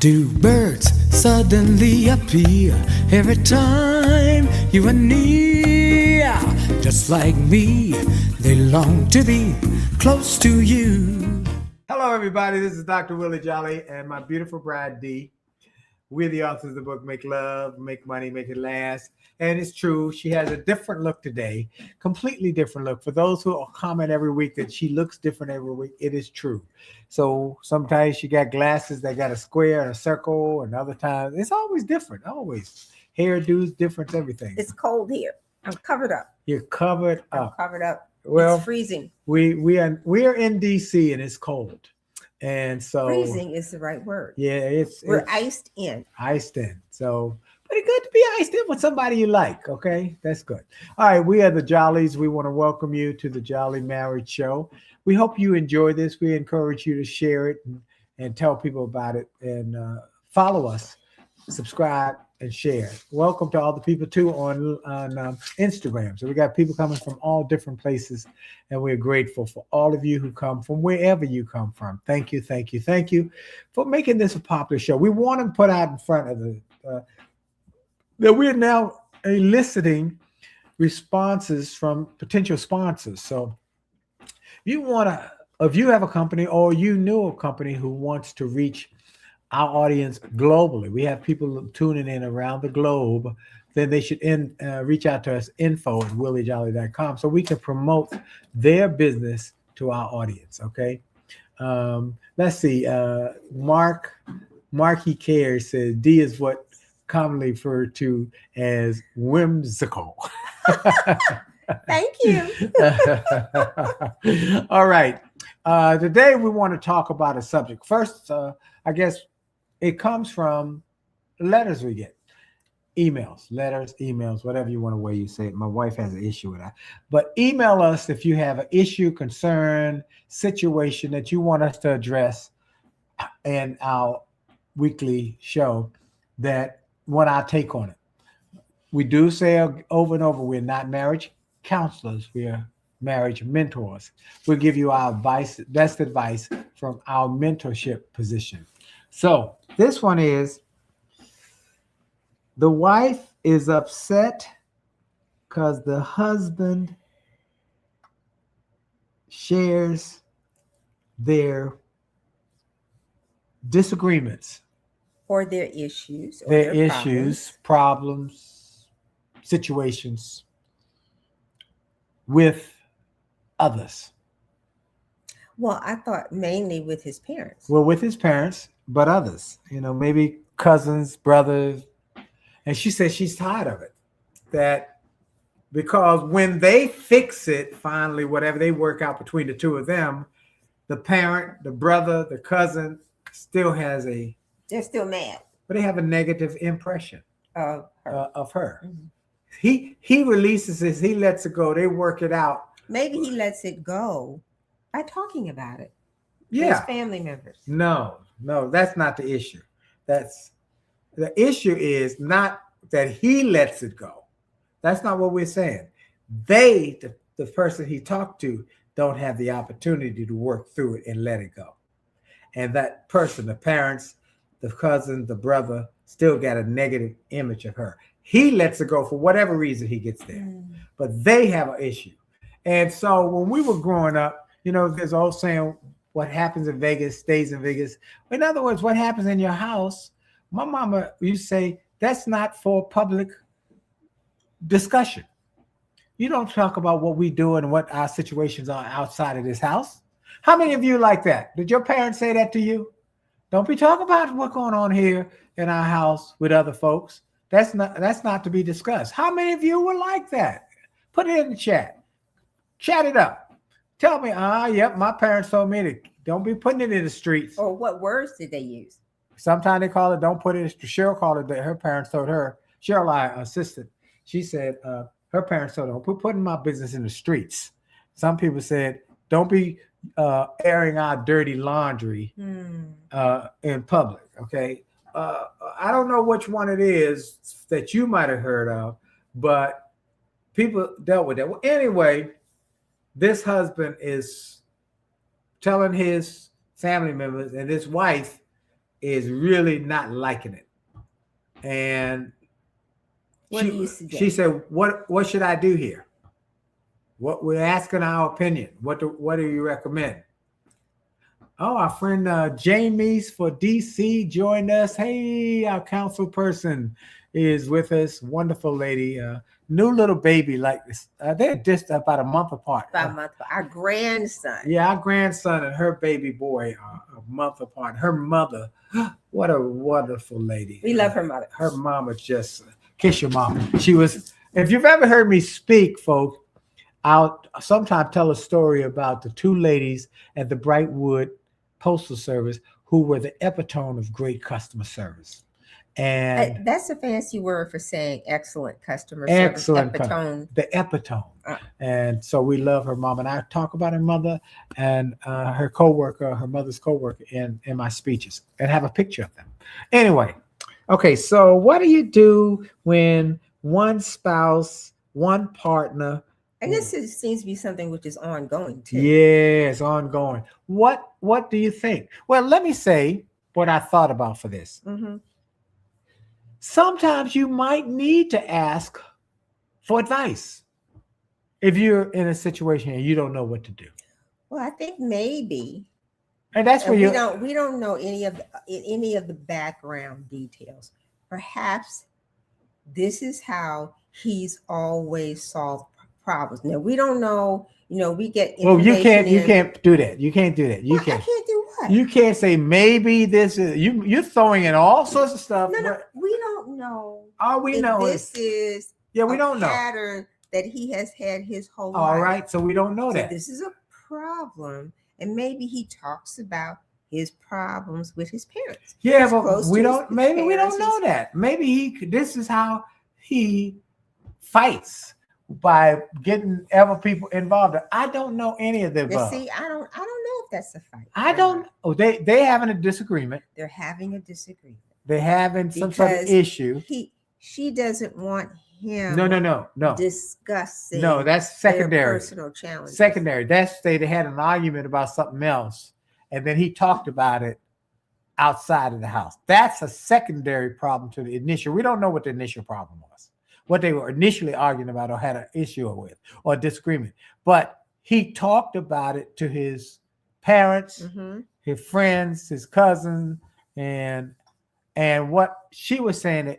Do birds suddenly appear every time you are near? Just like me, they long to be close to you. Hello, everybody. This is Dr. Willie Jolley and my beautiful bride, Dee. We're the authors of the book, Make Love, Make Money, Make It Last. And it's true, she has a different look today, completely different look. For those who comment every week that she looks different every week, it is true. So sometimes she got glasses that got a square and a circle, and other times it's always different, always. Hairdos, different, everything. It's cold here. I'm covered up. You're covered up. I'm covered up. Well, it's freezing. We are in DC and it's cold. And so freezing is the right word. Yeah, we're it's iced in. Iced in. So pretty good to be iced in with somebody you like. Okay, that's good. All right, we are the Jolleys. We want to welcome you to the Jolley Marriage Show. We hope you enjoy this. We encourage you to share it and tell people about it, and follow us, subscribe, and share. Welcome to all the people too on Instagram. So we got people coming from all different places, and we're grateful for all of you who come from wherever you come from. Thank you, thank you, thank you for making this a popular show. We want to put out in front of that we're now eliciting responses from potential sponsors. So if you have a company or you know a company who wants to reach our audience globally, we have people tuning in around the globe, then they should reach out to us, info@williejolly.com, so we can promote their business to our audience. Okay. Let's see. Marky Cares says D is what commonly referred to as whimsical. Thank you. All right. Today we want to talk about a subject. First, I guess it comes from letters we get, emails, letters, emails, whatever you want to way you say it. My wife has an issue with that. But email us if you have an issue, concern, situation that you want us to address in our weekly show that want our take on it. We do say over and over, we're not marriage counselors. We are marriage mentors. We'll give you our advice, best advice from our mentorship position. So this one is, the wife is upset because the husband shares their disagreements. Or their issues. Or their issues, problems, situations with others. Well, I thought mainly with his parents. Well, with his parents, but others, maybe cousins, brothers. And she says she's tired of it. That because when they fix it, finally, whatever they work out between the two of them, the parent, the brother, the cousin still has they're still mad. But they have a negative impression of her. Mm-hmm. He releases this, he lets it go, they work it out. Maybe he lets it go by talking about it. Yeah. His family members. No, that's not the issue. The issue is not that he lets it go. That's not what we're saying. They, the person he talked to, don't have the opportunity to work through it and let it go. And that person, the parents, the cousin, the brother, still got a negative image of her. He lets it go for whatever reason he gets there. But they have an issue. And so when we were growing up, there's an old saying, what happens in Vegas stays in Vegas. In other words, what happens in your house, my mama used to say, that's not for public discussion. You don't talk about what we do and what our situations are outside of this house. How many of you like that? Did your parents say that to you? Don't be talking about what's going on here in our house with other folks. That's not to be discussed. How many of you were like that? Put it in the chat. Chat it up. Tell me, yep, my parents told me to don't be putting it in the streets. Or what words did they use? Sometimes they call it, don't put it, Cheryl called it that her parents told her, Cheryl, our assistant, she said her parents told her, don't putting my business in the streets. Some people said, don't be airing our dirty laundry in public. Okay. I don't know which one it is that you might have heard of, but people dealt with that. Well, anyway, this husband is telling his family members and his wife is really not liking it. And What do you suggest? she said, what should I do here? What we're asking our opinion. What do you recommend? Oh, our friend Jamie's for DC joined us. Hey, our council person is with us. Wonderful lady. New little baby like this. They're just about a month apart. About a month. Our grandson. Yeah, our grandson and her baby boy are a month apart. Her mother, what a wonderful lady. We love her mother. Her mama just kiss your mama. She was. If you've ever heard me speak, folks, I'll sometimes tell a story about the two ladies at the Brightwood Postal Service who were the epitome of great customer service. And that's a fancy word for saying excellent customer service. Epitome. The epitome. And so we love her mom. And I talk about her mother and her coworker, her mother's coworker in my speeches, and have a picture of them. Anyway, okay, so what do you do when one spouse, one partner? I guess it seems to be something which is ongoing too. Yeah, it's ongoing. What do you think? Well, let me say what I thought about for this. Mm-hmm. Sometimes you might need to ask for advice if you're in a situation and you don't know what to do. Well, I think maybe, and that's where we don't know any of the background details. Perhaps this is how he's always solved problems. Now we don't know. We get well. You can't do that. You can't do that. You can't. I can't do what? You can't say maybe this is you. You're throwing in all sorts of stuff. No, we don't know. All we know this is we don't know pattern that he has had his whole life. All right, so we don't know that this is a problem, and maybe he talks about his problems with his parents. Yeah, but we don't. Maybe we don't know that. Maybe this is how he fights. By getting other people involved. I don't know any of them. See, I don't know if that's a fight. I don't. Oh, they having a disagreement. They're having a disagreement. They're having some sort of issue. She doesn't want him. No. Discussing. No, that's secondary. Their personal challenge. Secondary. That's they had an argument about something else, and then he talked about it outside of the house. That's a secondary problem to the initial. We don't know what the initial problem was. What they were initially arguing about or had an issue with or a disagreement. But he talked about it to his parents, mm-hmm. his friends, his cousin, and what she was saying,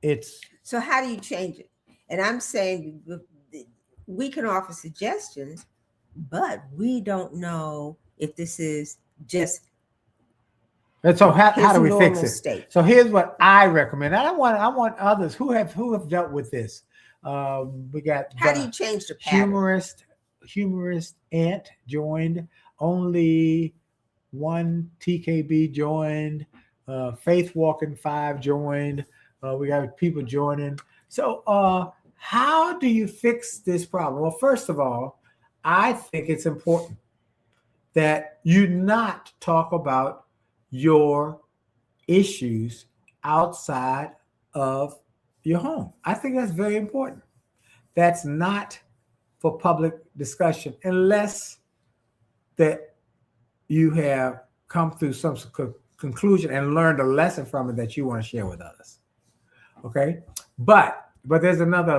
it's... So how do you change it? And I'm saying we can offer suggestions, but we don't know if this is just... And so how do we fix it? State. So here's what I recommend. I want others who have dealt with this. We got how do you change the pattern? Humorist Aunt joined. Only one TKB joined. Faith Walking 5 joined. We got people joining. So how do you fix this problem? Well, first of all, I think it's important that you not talk about your issues outside of your home. I think that's very important. That's not for public discussion unless that you have come through some conclusion and learned a lesson from it that you want to share with others. Okay? But there's another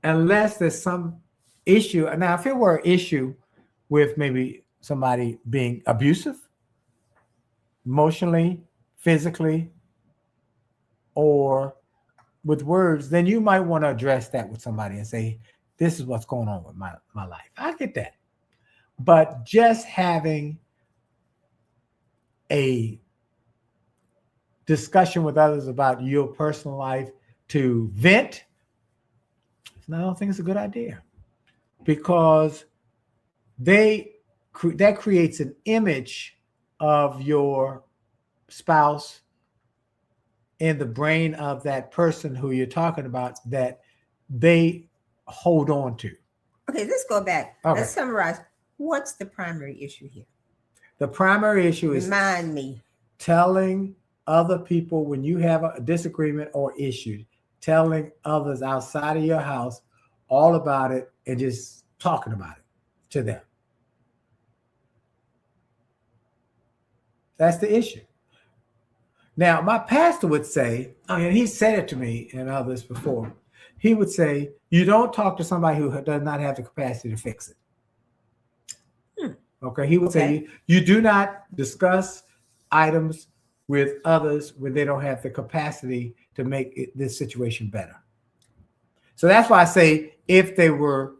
unless there's some issue. Now, if it were an issue with maybe somebody being abusive, emotionally, physically, or with words, then you might want to address that with somebody and say, this is what's going on with my life. I get that. But just having a discussion with others about your personal life to vent, I don't think it's a good idea, because that creates an image of your spouse in the brain of that person who you're talking about that they hold on to. Okay, let's go back. Okay. Let's summarize. What's the primary issue here? The primary issue is remind me. Telling other people when you have a disagreement or issue, telling others outside of your house all about it and just talking about it to them. That's the issue. Now, my pastor would say, and he said it to me and others before, he would say, you don't talk to somebody who does not have the capacity to fix it. Okay, he would say, you do not discuss items with others when they don't have the capacity to make this situation better. So that's why I say if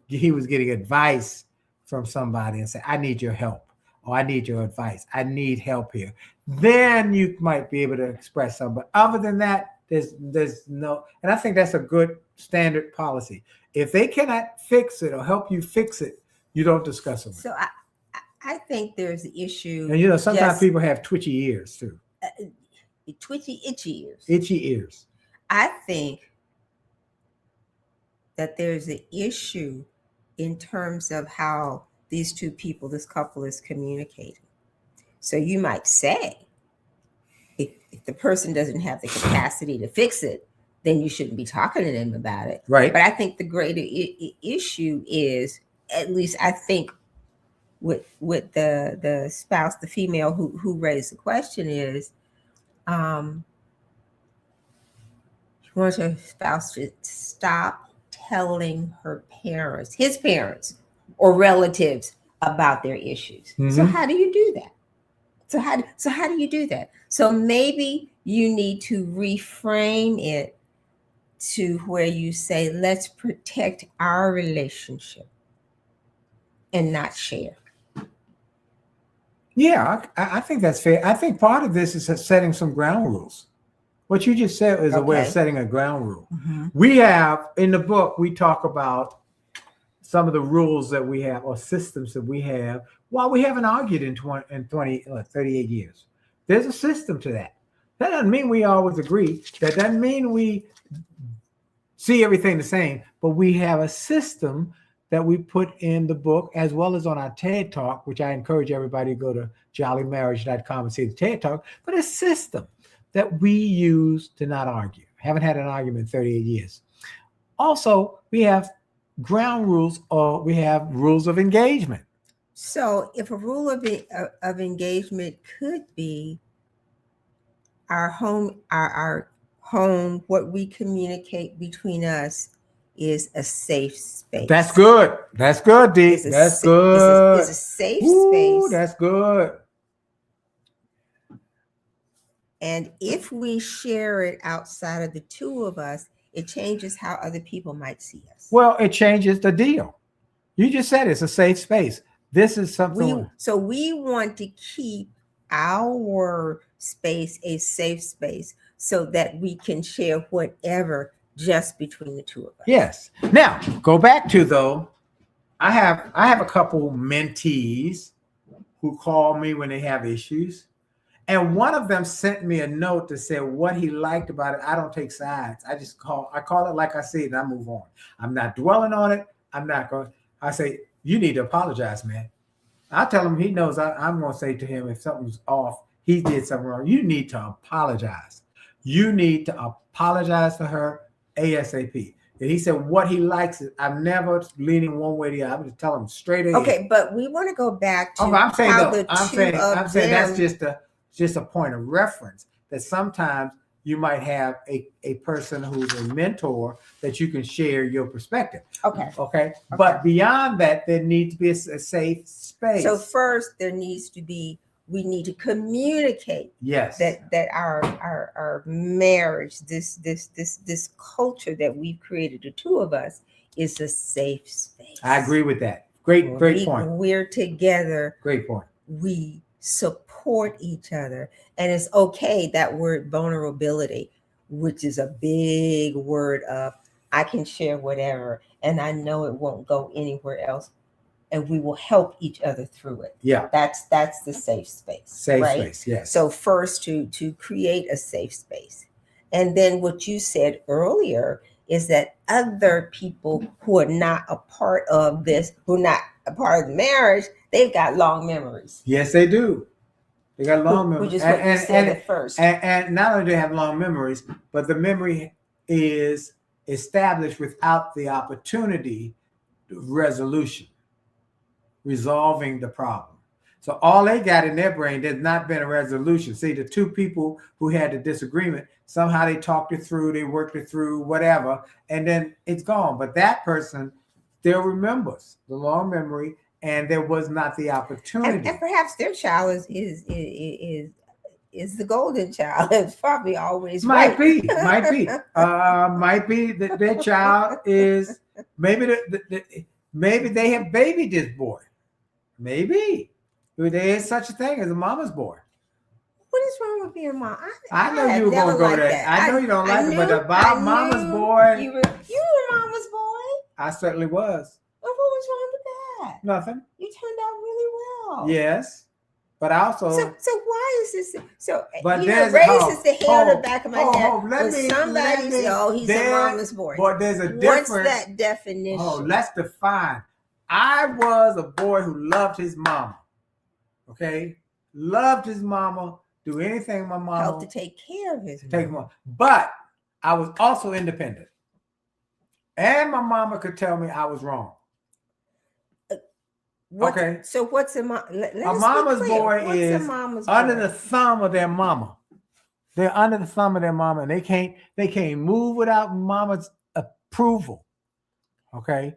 he was getting advice from somebody and say, I need your help, or I need your advice, I need help here, then you might be able to express something. But other than that, there's no, and I think that's a good standard policy. If they cannot fix it or help you fix it, you don't discuss it. So I think there's the issue. And sometimes people have twitchy ears too. Itchy ears. Itchy ears. I think that there's an issue in terms of how these two people, this couple, is communicating. So you might say, if the person doesn't have the capacity to fix it, then you shouldn't be talking to them about it. Right. But I think the greater issue is, at least I think, with the spouse, the female who raised the question is, she wants her spouse to stop telling her parents, his parents or relatives, about their issues. Mm-hmm. So how do you do that? So how do you do that? So maybe you need to reframe it to where you say, let's protect our relationship and not share. Yeah, I think that's fair. I think part of this is setting some ground rules. What you just said is a way of setting a ground rule. Mm-hmm. We have, in the book, we talk about some of the rules that we have or systems that we have while we haven't argued in 38 years. There's a system to that. That doesn't mean we always agree. That doesn't mean we see everything the same, but we have a system that we put in the book, as well as on our TED Talk, which I encourage everybody to go to jollymarriage.com and see the TED Talk, but a system that we use to not argue. Haven't had an argument in 38 years. Also, we have ground rules, or we have rules of engagement. So if a rule of engagement could be our home, what we communicate between us is a safe space. That's good. That's good, Dee. That's good. It's a safe space. That's good. And if we share it outside of the two of us, it changes how other people might see us. Well, it changes the deal. You just said it's a safe space. This is something. So we want to keep our space a safe space so that we can share whatever just between the two of us. Yes. Now, go back to, though, I have a couple mentees who call me when they have issues. And one of them sent me a note that said what he liked about it. I don't take sides. I call it like I see it and I move on. I'm not dwelling on it. I say, you need to apologize, man. I tell him, he knows I'm going to say to him, if something's off, he did something wrong. You need to apologize. You need to apologize to her ASAP. And he said what he likes is, I'm never leaning one way or the other. I'm just telling him straight ahead. Okay, but we want to go back to I'm saying that's just a point of reference, that sometimes you might have a person who's a mentor that you can share your perspective. Okay. But beyond that, there needs to be a safe space. So first, we need to communicate. Yes. That our marriage, this culture that we've created, the two of us, is a safe space. I agree with that. Great point. We're together. Great point. We support each other, and it's okay. That word vulnerability, which is a big word of, I can share whatever and I know it won't go anywhere else, and we will help each other through it. Yeah, that's the safe space. Space, yes. So first, to create a safe space, and then what you said earlier is that other people who are not a part of this, who are not a part of the marriage, they've got long memories. Yes, they do. They got long memories. Which is what you said at first. And not only do they have long memories, but the memory is established without the opportunity of resolution, resolving the problem. So all they got in their brain, there's not been a resolution. See, the two people who had the disagreement, somehow they talked it through, they worked it through, whatever, and then it's gone. But that person still remembers the long memory, and there was not the opportunity. And perhaps their child is the golden child. It's probably always might right. be might be that their child is maybe maybe they have babied this boy. Maybe there is such a thing as a mama's boy. What is wrong with being a mom? I know you were gonna go there. I know you don't like it, but about mama's boy, you were mama's boy. I certainly was. Well, what was wrong with that? Nothing. You turned out really well. Yes, but I also. So why is this? So but raises the hair on the back of my neck. When somebody says, "Oh, he's a mama's boy," but there's a difference. What's that definition? Oh, let's define. I was a boy who loved his mama. Okay, loved his mama. Do anything my mama helped to take care of his mama. But I was also independent, and my mama could tell me I was wrong. Okay. So what's a mom? A mama's boy is under the thumb of their mama. They're under the thumb of their mama, and they can't move without mama's approval. Okay.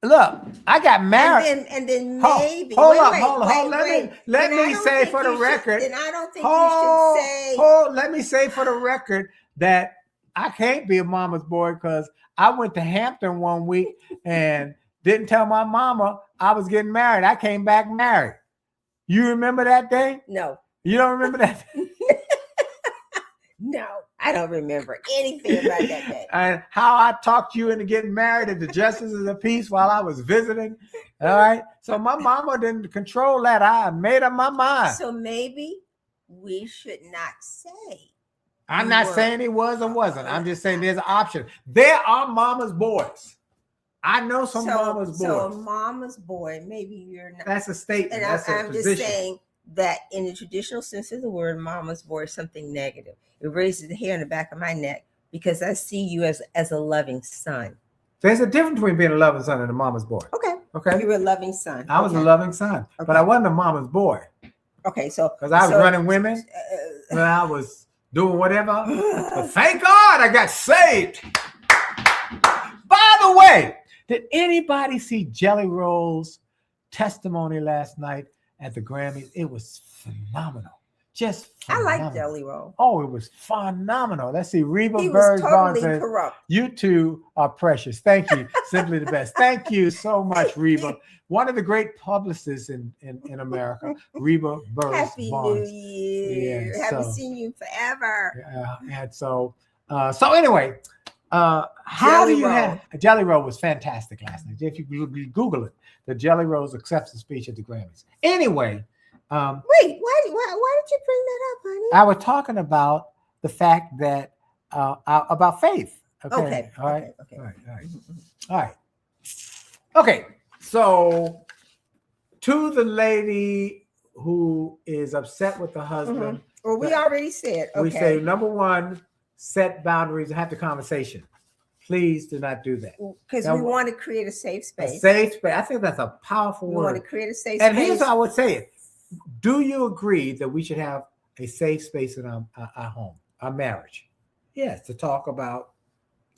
Look, I got married. And then maybe Let me say for the record. Then I don't think you should say. Let me say for the record that I can't be a mama's boy because I went to Hampton one week and didn't tell my mama I was getting married. I came back married. You remember that day? No. You don't remember that? No, I don't remember anything about that day. And how I talked you into getting married at the Justices of the Peace while I was visiting. All right. So my mama didn't control that. I made up my mind. So maybe we should not say. I'm not saying it was or wasn't. I'm just saying there's an option. There are mama's boys. I know some mama's boys. So a mama's boy, maybe you're not. That's a statement. And I'm just saying that in the traditional sense of the word, mama's boy is something negative. It raises the hair on the back of my neck because I see you as a loving son. There's a difference between being a loving son and a mama's boy. Okay. You were a loving son. I was a loving son, but I wasn't a mama's boy. Okay, so because I was running women, and I was doing whatever. But thank God I got saved. By the way, did anybody see Jelly Roll's testimony last night at the Grammys? It was phenomenal. Just phenomenal. I like Jelly Roll. Oh, it was phenomenal. Let's see. Reba he Birds was totally says, corrupt. You two are precious. Thank you. Simply the best. Thank you so much, Reba. One of the great publicists in America, Reba Birds. Happy New Year. Yeah, Haven't seen you forever. Yeah, and so anyway, how do you have Jelly Roll was fantastic last night. If you Google it, the Jelly Roll's acceptance speech at the Grammys. Anyway, wait, why did you bring that up, honey? I was talking about the fact that about faith. Okay. All right. All right. Okay. So to the lady who is upset with the husband. Well, we already said. Okay. We say number one, set boundaries and have the conversation. Please do not do that. Because we want to create a safe space. A safe space. I think that's a powerful word. We want to create a safe space. And here's how I would say it. Do you agree that we should have a safe space in our home, our marriage? Yes, to talk about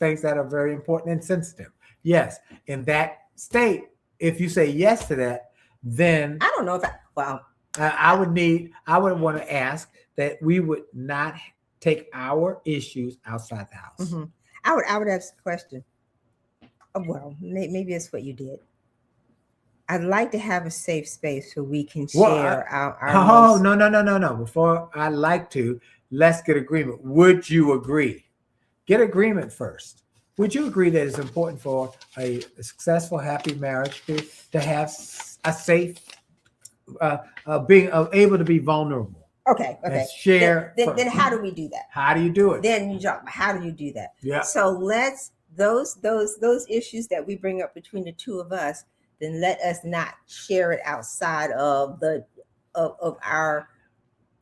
things that are very important and sensitive. Yes. In that state, if you say yes to that, then I don't know if I would want to ask that we would not take our issues outside the house. Mm-hmm. I would ask the question. Well, maybe that's what you did. I'd like to have a safe space so we can share our no. Before I like to, let's get agreement. Would you agree? Get agreement first. Would you agree that it's important for a successful, happy marriage to have a safe, being able to be vulnerable? Okay. And share. Then how do we do that? How do you do it? How do you do that? Yeah. So let's those issues that we bring up between the two of us, then let us not share it outside of our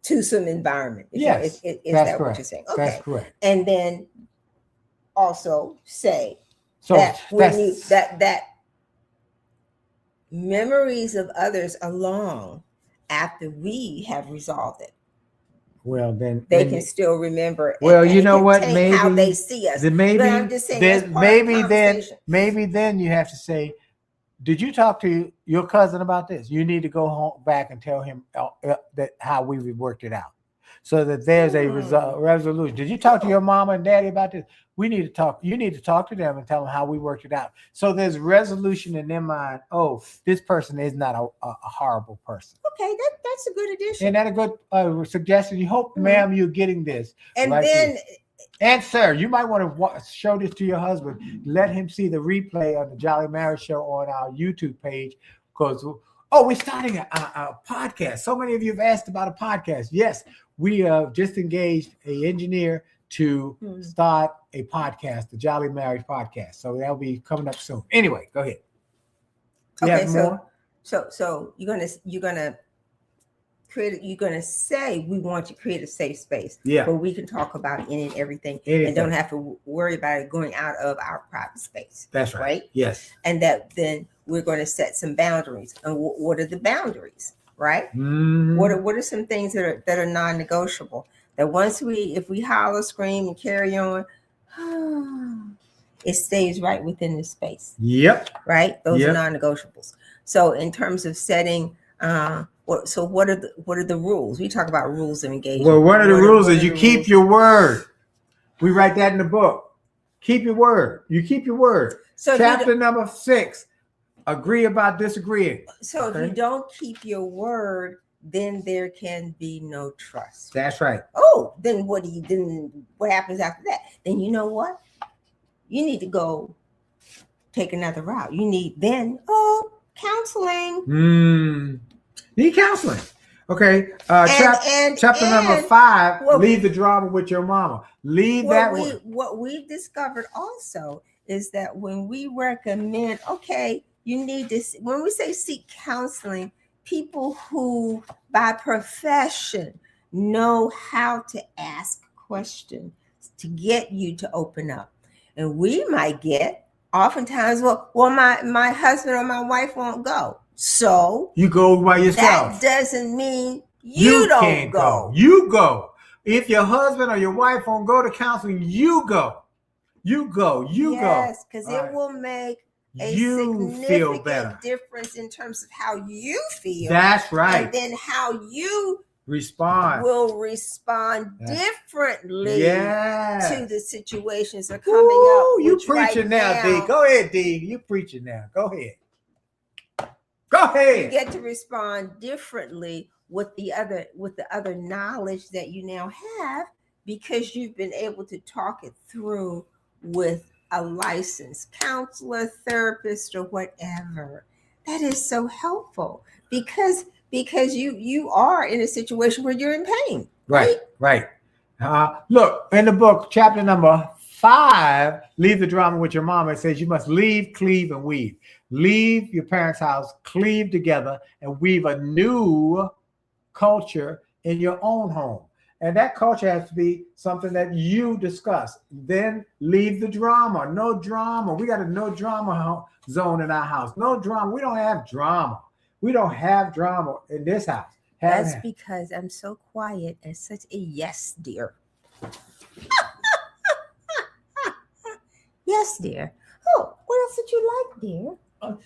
twosome environment. Yes, is that's that correct. What you're saying? Okay. That's correct. And then also say that when that memories of others along after we have resolved it. Well, then They can still remember. Well, you it know can what? taint Maybe how they see us. Maybe But I'm just saying that's then part of the conversation. maybe then you have to say, did you talk to your cousin about this? You need to go home back and tell him that how we worked it out, so that there's a resolution. Did you talk to your mama and daddy about this? We need to talk. You need to talk to them and tell them how we worked it out. So there's resolution in their mind. Oh, this person is not a horrible person. Okay, that's a good addition. Isn't that a good suggestion? You hope, ma'am, you're getting this. And right then, here. And sir, you might want to show this to your husband. Let him see the replay of the Jolley Marriage Show on our YouTube page. Because, we're starting a podcast. So many of you have asked about a podcast. Yes, we have just engaged an engineer to start a podcast, the Jolley Marriage Podcast. So that'll be coming up soon. Anyway, go ahead. Okay, so you're gonna say we want to create a safe space, where we can talk about any and everything, and don't have to worry about it going out of our private space. That's right. Yes. And that then we're going to set some boundaries. And what are the boundaries? Right. Mm-hmm. What are some things that are non-negotiable? That if we holler, scream, and carry on, it stays right within the space. Yep. Right. Those are non-negotiables. So in terms of setting, what are the rules? We talk about rules of engagement. Well, one of the rules is you keep your word. We write that in the book. Keep your word. You keep your word. So chapter number 6. Agree about disagreeing. So if you don't keep your word, then there can be no trust. That's right. Oh, then what happens after that? Then you know what? You need to go take another route. You need counseling. Need counseling. Okay. Chapter number 5. Leave the drama with your mama. What we've discovered also is that when we recommend, you need to, when we say seek counseling, people who by profession know how to ask questions to get you to open up. And we might get oftentimes, my husband or my wife won't go. So you go by yourself. That doesn't mean you don't can't go. You go. If your husband or your wife won't go to counseling, you go. You go. Yes, because it will make a significant difference in terms of how you feel. That's right. And then how you will respond differently to the situations that are coming up. You preaching now, D. Go ahead, D. You preaching now. Go ahead. You get to respond differently with the other knowledge that you now have, because you've been able to talk it through with a licensed counselor, therapist, or whatever. That is so helpful because you are in a situation where you're in pain. Right. Look, in the book, chapter number 5, leave the drama with your mama. It says you must leave, cleave, and weave. Leave your parents' house, cleave together, and weave a new culture in your own home. And that culture has to be something that you discuss. Then leave the drama. No drama. We got a no drama zone in our house. No drama. We don't have drama. We don't have drama in this house. That's because I'm so quiet and such a yes, dear. Yes, dear. Oh, what else did you like, dear? I'm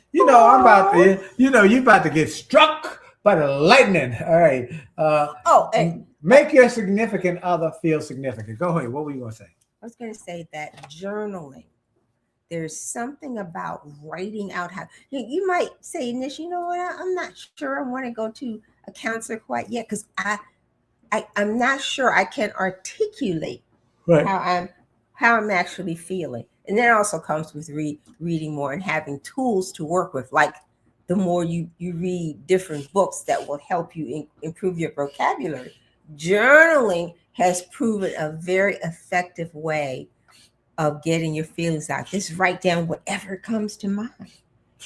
about to, you about to get struck by the lightning. All right. Make your significant other feel significant. Go ahead. What were you going to say? I was going to say that journaling, there's something about writing out how you might say, Nish, you know what? I'm not sure I want to go to a counselor quite yet because I'm not sure I can articulate how I'm actually feeling. And that also comes with reading more and having tools to work with. Like the more you read different books that will help you improve your vocabulary. Journaling has proven a very effective way of getting your feelings out. Just write down whatever comes to mind.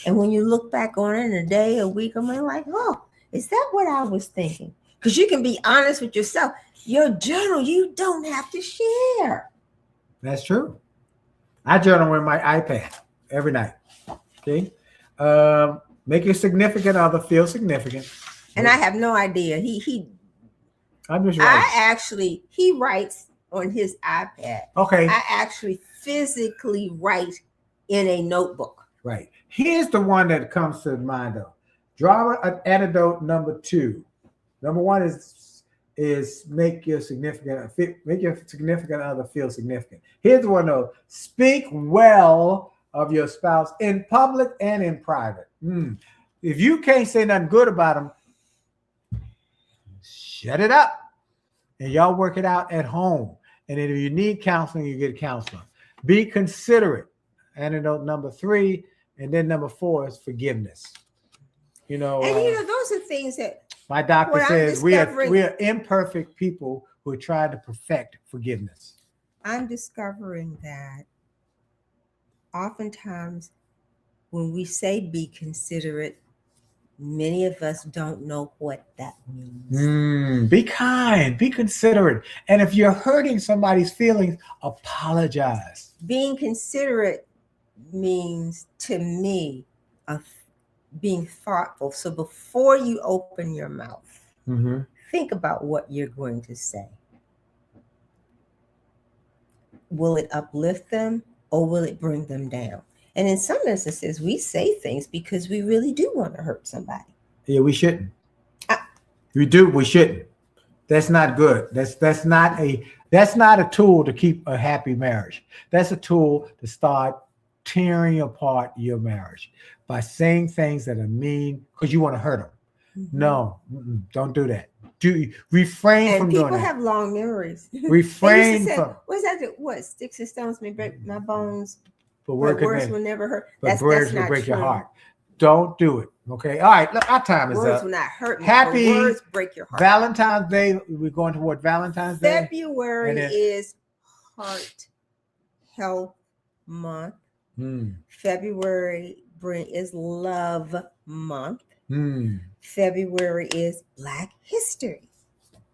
And when you look back on it in a day, a week, I'm like, oh, is that what I was thinking? Because you can be honest with yourself. Your journal, you don't have to share. That's true. I journal with my iPad every night. Okay. Make your significant other feel significant. And I have no idea. I'm just right. He writes on his iPad. Okay. I actually physically write in a notebook. Right. Here's the one that comes to mind though. Drama antidote number 2. Number 1 is make your significant other feel significant. Here's the one though. Speak well of your spouse in public and in private. If you can't say nothing good about them, shut it up. And y'all work it out at home. And if you need counseling, you get counseling. Be considerate. Antidote number 3. And then number 4 is forgiveness. And those are things that my doctor says we are imperfect people who are trying to perfect forgiveness. I'm discovering that oftentimes when we say be considerate, many of us don't know what that means. Be kind, be considerate. And if you're hurting somebody's feelings, apologize. Being considerate means to me being thoughtful. So before you open your mouth, think about what you're going to say. Will it uplift them or will it bring them down? And in some instances, we say things because we really do want to hurt somebody. Yeah, we shouldn't. We shouldn't. That's not good. That's not a tool to keep a happy marriage. That's a tool to start tearing apart your marriage by saying things that are mean because you want to hurt them. No, don't do that. Refrain from doing that. People have long memories. Refrain from. What's that? What sticks and stones may break my bones, but words will never hurt. But words will break your heart. Don't do it. Okay. All right. Look, our time is up. Words will not hurt me. Happy words break your heart. Valentine's Day. We're going toward Valentine's Day. February is Heart Health Month. February is Love Month. February is Black History.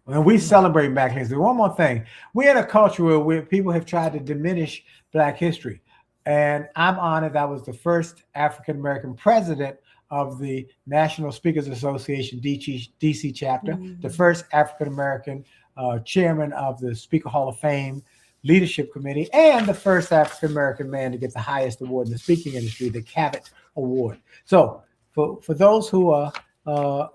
And we celebrate Black History. One more thing. We're in a culture where people have tried to diminish Black history. And I'm honored I was the first African-American president of the National Speakers Association DC chapter, the first African-American chairman of the Speaker Hall of Fame Leadership Committee, and the first African-American man to get the highest award in the speaking industry, the Cavett Award. So for those who are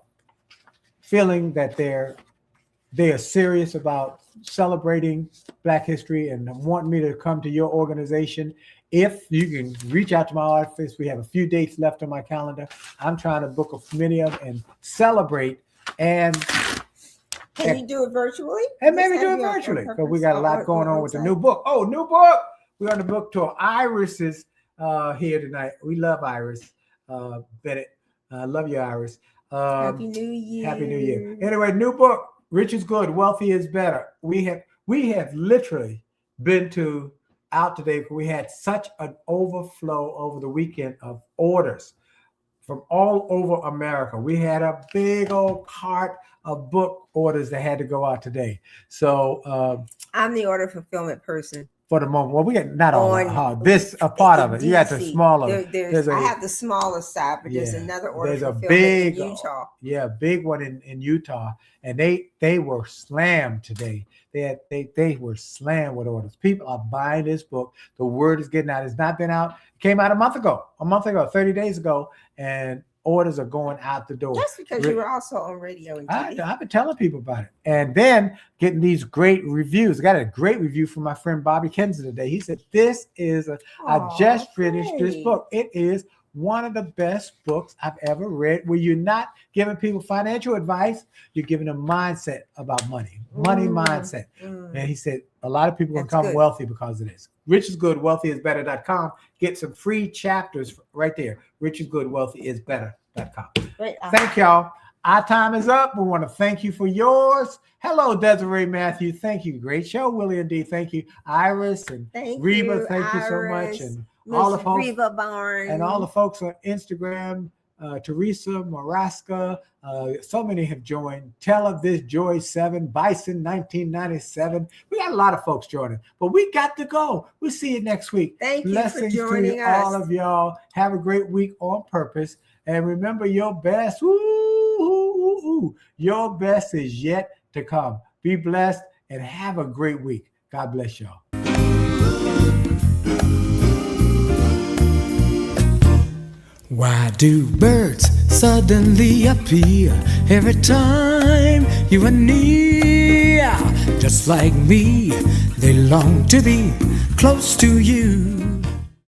feeling that they are serious about celebrating Black history and want me to come to your organization, if you can reach out to my office, we have a few dates left on my calendar. I'm trying to book many of them and celebrate. And can you do it virtually? And maybe do it virtually because we got a lot going on with the new book. Oh, new book! We're on the book tour. Iris is here tonight. We love Iris Bennett. I love you, Iris. Happy New Year. Happy New Year. Anyway, new book. Rich is good. Wealthy is better. We have literally been out today. We had such an overflow over the weekend of orders from all over America. We had a big old cart of book orders that had to go out today. So I'm the order fulfillment person. For the moment. Well, we got not all this a part of it. You got the smaller. I have the smaller side, but there's another order. There's a big in Utah. Big one in Utah, and they were slammed today. They were slammed with orders. People are buying this book. The word is getting out. It's not been out. It came out a month ago, 30 days ago, and orders are going out the door. That's because you were also on radio and TV. I've been telling people about it. And then getting these great reviews. I got a great review from my friend Bobby Kenzie today. He said, I just finished this book. It is one of the best books I've ever read where you're not giving people financial advice. You're giving them mindset about money mindset. And he said, a lot of people become wealthy because of this. Rich is good, wealthy is better.com. Get some free chapters right there. Rich is good, wealthy is better.com. Thank y'all. Our time is up. We want to thank you for yours. Hello, Desiree Matthew. Thank you. Great show, Willie and Dee. Thank you. Iris and Reba, thank you so much. And all the folks, Reba Barnes. And all the folks on Instagram, Teresa, Maraska, so many have joined. Tell of this Joy 7, Bison 1997. We got a lot of folks joining, but we got to go. We'll see you next week. Thank Blessings you for joining to us. all of y'all. Have a great week on purpose. And remember, your best, your best is yet to come. Be blessed and have a great week. God bless y'all. Why do birds suddenly appear every time you are near? Just like me, they long to be close to you.